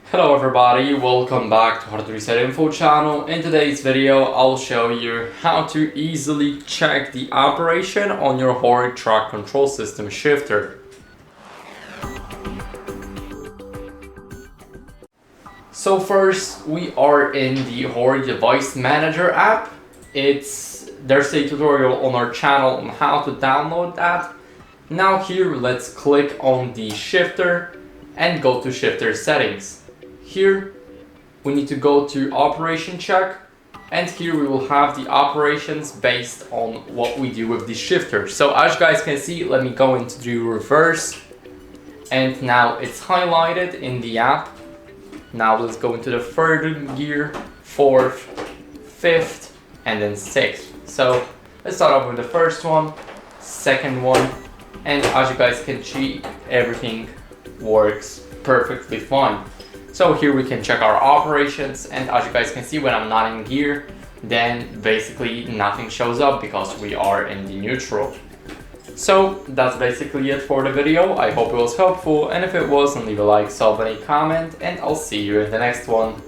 Hello everybody, welcome back to HardReset.Info channel. In today's video, I'll show you how to easily check the operation on your HORI Track Control System shifter. So first, we are in the HORI Device Manager app. There's a tutorial on our channel on how to download that. Now here, let's click on the shifter and go to shifter settings. Here we need to go to operation check, and here we will have the operations based on what we do with the shifter. So as you guys can see, let me go into the reverse, and now it's highlighted in the app. Now let's go into the third gear, fourth, fifth, and then sixth. So let's start off with the first one, second one, and as you guys can see, everything works perfectly fine. So here we can check our operations, and as you guys can see, when I'm not in gear, then basically nothing shows up because we are in the neutral. So that's basically it for the video. I hope it was helpful, and if it was, then leave a like, sub, and a comment, and I'll see you in the next one.